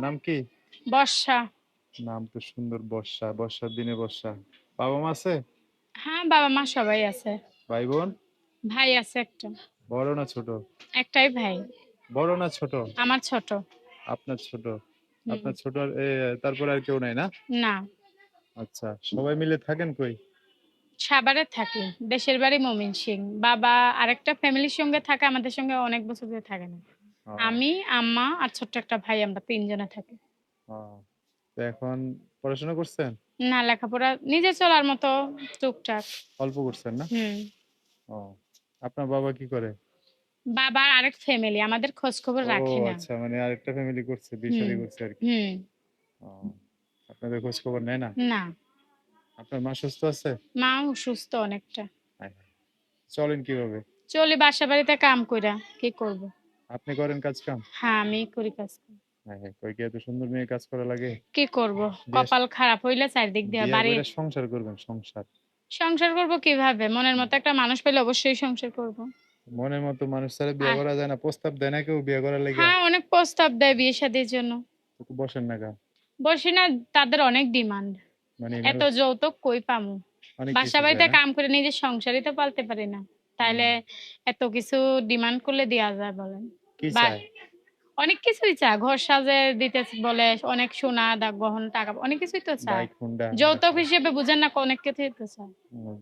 নাম কি? বর্ষা। নাম তো সুন্দর, বর্ষা। বর্ষার দিনে বর্ষা। বাবা মা আছে? হ্যাঁ, বাবা মা সবাই আছে। ভাই বোন? ভাই আছে একটা। বড় না ছোট? একটাই ভাই। বড় না ছোট? আমার ছোট। আপনার ছোট। হুম। আপনার ছোট তারপরে আর কেউ নাই না? না, আচ্ছা, সবাই মিলে থাকেন কই? সাভারে থাকি। দেশের বাড়ি ময়মনসিংহ। বাবা আরেকটা ফ্যামিলির সঙ্গে থাকে, আমাদের সঙ্গে অনেক বছর ধরে থাকে না। ও, আমি, আম্মা আর ছোট্ট একটা ভাই, আমরা তিনজনে থাকি। ও। তো এখন পড়াশোনা করছেন? না, লেখাপড়া নিজে চলার মতো টুকটাক। অল্প করছেন না? হুম। ও, আপনার বাবা কি করে? বাবার আরেক ফ্যামিলি, আমাদের খোঁজ খবর ও রাখে না। আচ্ছা, মানে আরেকটা ফ্যামিলি করছে, বিয়ে হুম। শাদী করছে আর কি। হুম। ও, আপনাদের খোঁজ খবর নেয় না? না, আপনার মা সুস্থ আছে? মা অসুস্থ অনেকটা। হায় হায়। চলেন কিভাবে? চলি বাসা বাড়িতে কাম কইরা, কি করব। আপনি করেন কাজ কাম? হ্যাঁ, আমি করি কাজ। হায় হায়, কই কি এত সুন্দর মেয়ে কাজ করা লাগে? কি করব, বিয়া কপাল খারাপ হইলে চারদিক দিয়ে বিয়া বাড়ি। কইরা সংসার করবেন, সংসার। সংসার করব কিভাবে? মনের মতো একটা মানুষ পেলে অবশ্যই সংসার করব। মনের মতো মানুষ ছাড়া বিয়ে আর করা যায় না? প্রস্তাব দেয় না কেউ বিয়ে করার লাগা? হ্যাঁ, অনেক প্রস্তাব দেয় বিয়ে শাদীর জন্য। তো বসেন না কেন? বসি না, তাদের অনেক ডিমান্ড। মানে এত মেলা যৌতুক কই পামু? অনেক বাসা কিছু চায় বাড়িতে না? কাম করে নিজের সংসারই তো পালতে পারি না। তাইলে হুম। এত কিছু ডিমান্ড করলে দেয়া যায় বলেন? কি বা চায়? অনেক কিছুই চায়, ঘর সাজে দিতে বলে, অনেক সোনা গহনা টাকা, অনেক কিছুই তো চায়। বাইক হুন্ডা অনেক যৌতুক চায়। হিসেবে বুঝেন না, অনেক কিছুই তো চায়। হুম,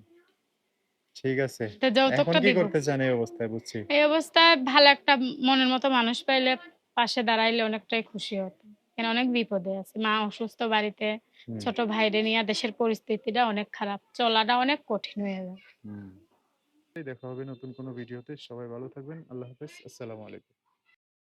ঠিক আছে। তো এখন যৌতুকটা কি দিব। করতে চান এই অবস্থায়? বুঝছি। এই অবস্থায় ভালো একটা মনের মতো মানুষ পাইলে, পাশে দাঁড়াইলে অনেকটাই খুশি হতো। এখানে অনেক বিপদে আছে। মা অসুস্থ বাড়িতে, হুম, ছোট ভাইরে নিয়ে দেশের পরিস্থিতিটা অনেক খারাপ। চলাটা অনেক কঠিন হয়ে যায়। হুম। দেখা হবে নতুন কোনো ভিডিওতে। সবাই ভালো থাকবেন। আল্লাহ হাফেজ। আসসালামু আলাইকুম।